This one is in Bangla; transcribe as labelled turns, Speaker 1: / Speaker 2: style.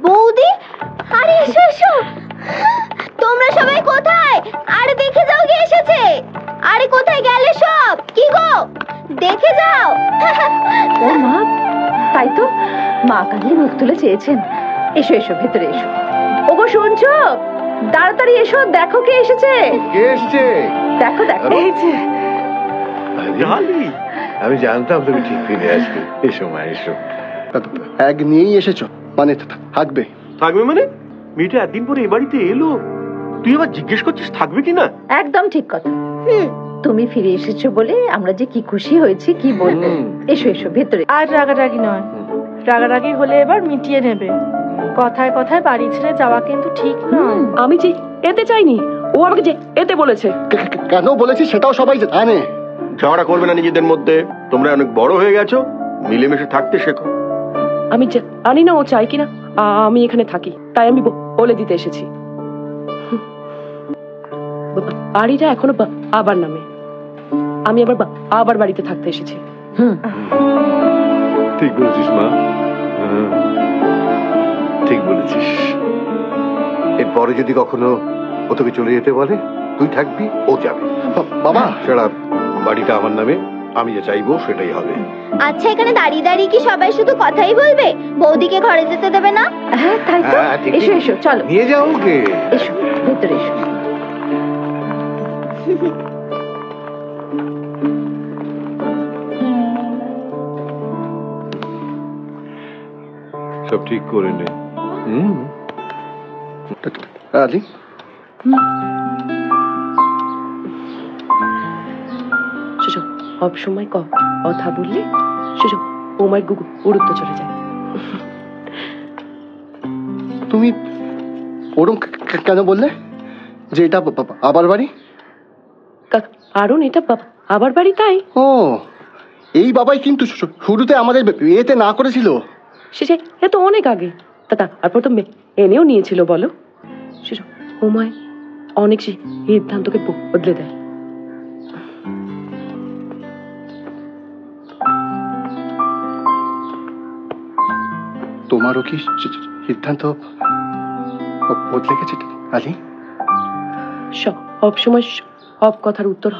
Speaker 1: বৌদি, আরে এসো এসো। তোমরা সবাই কোথায়? আরে দেখে যাও কে এসেছে। আরে কোথায় গেলে সব? কি গো, দেখে যাও।
Speaker 2: ও মা, তাই তো, মা কালী মুখ তুলে চেয়েছেন। এসো এসো, ভেতরে এসো। ওগো শুনছো? তাড়াতাড়ি এসো, দেখো কে এসেছে।
Speaker 3: কে এসছে?
Speaker 2: দেখো দেখো।
Speaker 3: আমি জানতাম তুমি ঠিক ফিরে আসবে। এসো মা, এসো।
Speaker 4: ব্যাগ নিয়েই এসেছো? মানে থাকবে?
Speaker 5: থাকবে মানে? মেয়েটা একদিন পরে এ বাড়িতে এলো, তুই আবার জিজ্ঞেস করছিস থাকবে কিনা?
Speaker 2: একদম ঠিক কথা। তুমি ফিরে এসেছো বলে আমরা যে কি খুশি হয়েছি কি বলবো। এসো এসো ভেতরে।
Speaker 6: আর রাগারাগি নয়, রাগারাগি হলে এবার মিটিয়ে নেবে। কথায় কথায় বাড়ি ছেড়ে যাওয়া কিন্তু ঠিক নয়।
Speaker 7: আমি যে এতে চাইনি, ও আমাকে যে এতে বলেছে।
Speaker 4: কেন বলেছি সেটাও সবাই জানে।
Speaker 5: ঝগড়া করবে না নিজেদের মধ্যে, তোমরা অনেক বড় হয়ে গেছো, মিলেমিশে থাকতে শেখো।
Speaker 7: আমি জানি না ও চাই কিনা আমি এখানে থাকি, তাই আমি বলে দিতে এসেছি। বাড়িটা এখনো আবার নামে, আমি আবার বাড়িতে থাকতে এসেছি।
Speaker 3: ঠিক বলেছিস মা, ঠিক বলেছিস। এরপরে যদি কখনো ও তোকে চলে যেতে বলে, তুই থাকবি, ও যাবে।
Speaker 4: বাবা,
Speaker 3: সেটা বাড়িটা আমার নামে, আমি যা চাইবো সেটাই হবে।
Speaker 1: আচ্ছা, এখানে দাঁড়িয়ে দাঁড়িয়ে কি সবাই শুধু কথাই বলবে? বৌদিকে ঘরে যেতে দেবে না?
Speaker 2: হ্যাঁ তাই তো,
Speaker 3: হ্যাঁ, ঠিক,
Speaker 2: এসো
Speaker 3: ঠিক।
Speaker 2: এসো, চলো
Speaker 3: নিয়ে যাও ওকে।
Speaker 2: এসো ভেতরে এসো।
Speaker 3: সব ঠিক করে নে।
Speaker 4: আলি,
Speaker 7: সুযোগ সব সময় কথা বললে সুযোগ ওমার গুরুত্ব চলে যায়।
Speaker 4: তুমি ওরম কেন বললে যে এটা আবার বাড়ি?
Speaker 7: কারণ এটা আবার বাড়ি, তাই।
Speaker 4: ও, এই বাবাই কিন্তু শুরুতে আমাদের এতে না করেছিল।
Speaker 7: সে এ তো অনেক আগে, তারপর তো এনেও নিয়েছিল। বলো সুযোগ, ওমায় অনেক সিদ্ধান্তকে বদলে দেয়।
Speaker 4: তোমারও কি সিদ্ধান্ত বদলে গেছে আলি?
Speaker 7: সব সময় সব কথার উত্তর